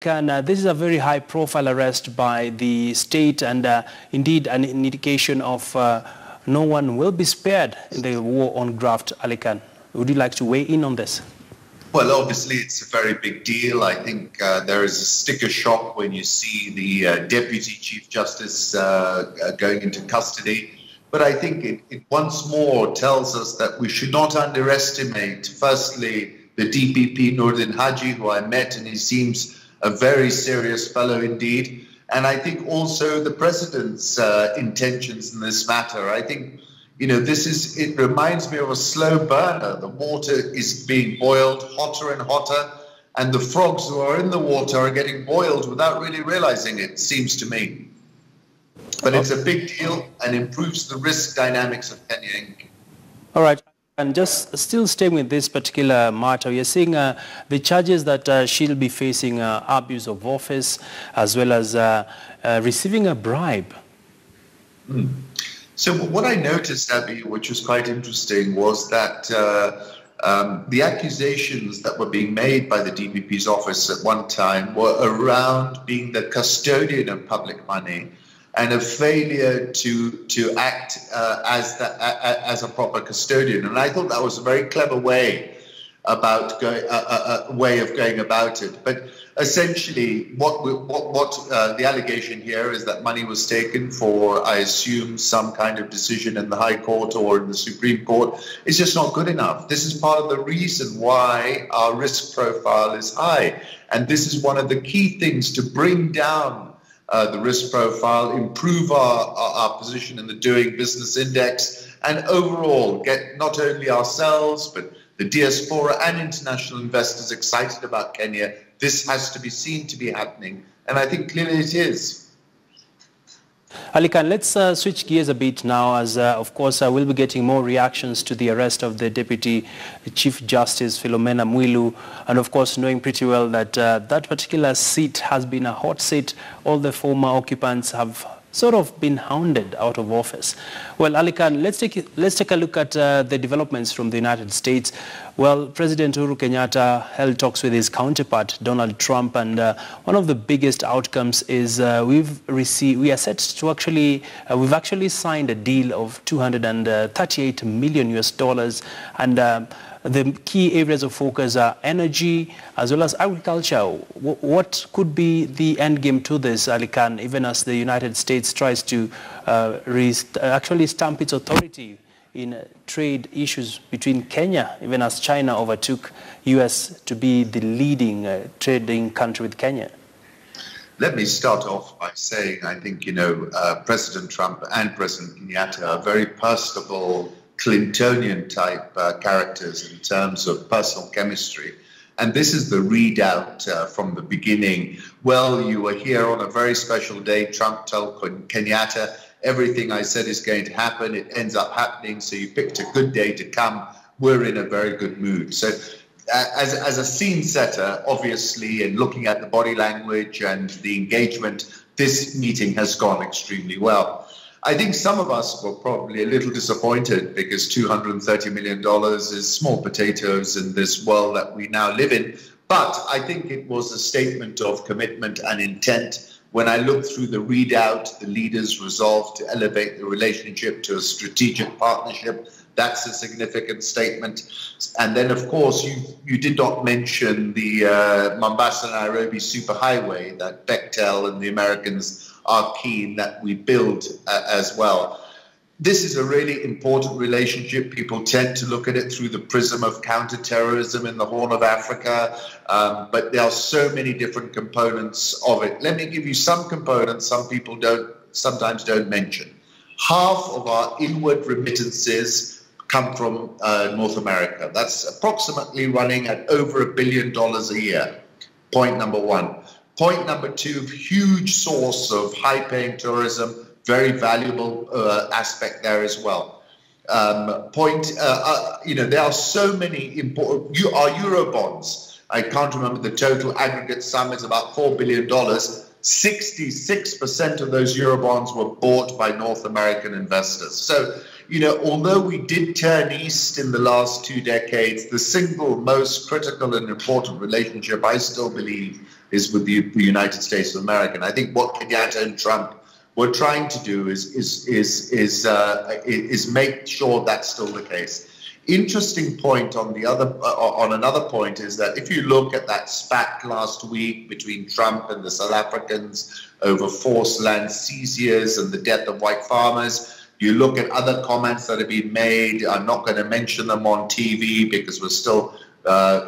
This is a very high-profile arrest by the state and indeed an indication of no one will be spared in the war on graft, Alikan. Would you like to weigh in on this? Well, obviously, it's a very big deal. I think there is a sticker shock when you see the Deputy Chief Justice going into custody. But I think it once more tells us that we should not underestimate, firstly, the DPP Nordin Haji, who I met, and he seems a very serious fellow indeed. And I think also the president's intentions in this matter. I think, it reminds me of a slow burner. The water is being boiled hotter and hotter, and the frogs who are in the water are getting boiled without really realizing it, seems to me. But it's a big deal and improves the risk dynamics of Kenya. All right. And just still staying with this particular matter, you're seeing the charges that she'll be facing abuse of office as well as receiving a bribe. So what I noticed, Abby, which was quite interesting, was that the accusations that were being made by the DPP's office at one time were around being the custodian of public money and a failure to act as a proper custodian. And I thought that was a very clever way of going about it. But essentially, what the allegation here is that money was taken for, I assume, some kind of decision in the High Court or in the Supreme Court. It's just not good enough. This is part of the reason why our risk profile is high. And this is one of the key things to bring down the risk profile, improve our position in the Doing Business Index, and overall get not only ourselves, but the diaspora and international investors excited about Kenya. This has to be seen to be happening, and I think clearly it is. Alikan, let's switch gears a bit now as, of course, we'll be getting more reactions to the arrest of the Deputy Chief Justice, Philomena Mwilu, and, of course, knowing pretty well that that particular seat has been a hot seat. All the former occupants have sort of been hounded out of office. Well, Alikan, let's take a look at the developments from the United States. Well, President Uhuru Kenyatta held talks with his counterpart, Donald Trump, and one of the biggest outcomes is we've actually signed a deal of $238 million US, and the key areas of focus are energy as well as agriculture. What could be the end game to this, Alikan, even as the United States tries to actually stamp its authority in trade issues between Kenya, even as China overtook U.S. to be the leading trading country with Kenya? Let me start off by saying I think, President Trump and President Kenyatta are very personable, Clintonian type characters in terms of personal chemistry. And this is the readout from the beginning. Well, you were here on a very special day. Trump told Kenyatta, everything I said is going to happen. It ends up happening. So you picked a good day to come. We're in a very good mood. So as a scene setter, obviously, and looking at the body language and the engagement, this meeting has gone extremely well. I think some of us were probably a little disappointed because $230 million is small potatoes in this world that we now live in. But I think it was a statement of commitment and intent. When I look through the readout, the leaders resolved to elevate the relationship to a strategic partnership. That's a significant statement. And then, of course, you did not mention the Mombasa-Nairobi superhighway that Bechtel and the Americans are keen that we build as well. This is a really important relationship. People tend to look at it through the prism of counterterrorism in the Horn of Africa, but there are so many different components of it. Let me give you some components some people sometimes don't mention. Half of our inward remittances come from North America. That's approximately running at over $1 billion a year. Point number one. Point number two, huge source of high-paying tourism, very valuable aspect there as well. There are so many important, our Eurobonds, I can't remember the total aggregate sum, is about $4 billion. 66% of those Eurobonds were bought by North American investors. So, although we did turn east in the last 2 decades, the single most critical and important relationship, I still believe, is with the United States of America. And I think what Kenyatta and Trump were trying to do is make sure that's still the case. Interesting point on another point is that if you look at that spat last week between Trump and the South Africans over forced land seizures and the death of white farmers, you look at other comments that have been made. I'm not going to mention them on TV because we're still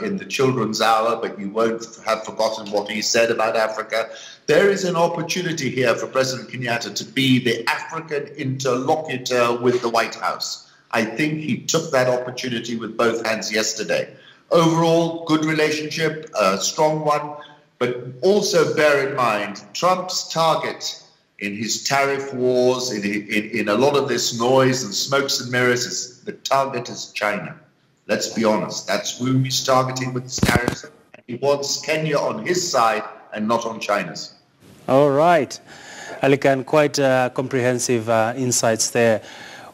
in the children's hour, but you won't have forgotten what he said about Africa. There is an opportunity here for President Kenyatta to be the African interlocutor with the White House. I think he took that opportunity with both hands yesterday. Overall, good relationship, a strong one, but also bear in mind, Trump's target in his tariff wars, in a lot of this noise and smokes and mirrors, the target is China. Let's be honest, that's who he's targeting with his tariffs. He wants Kenya on his side and not on China's. All right. Alikan, quite comprehensive insights there.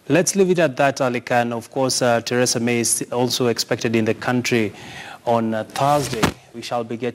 Let's leave it at that, Alikan. Of course, Theresa May is also expected in the country on Thursday. We shall be getting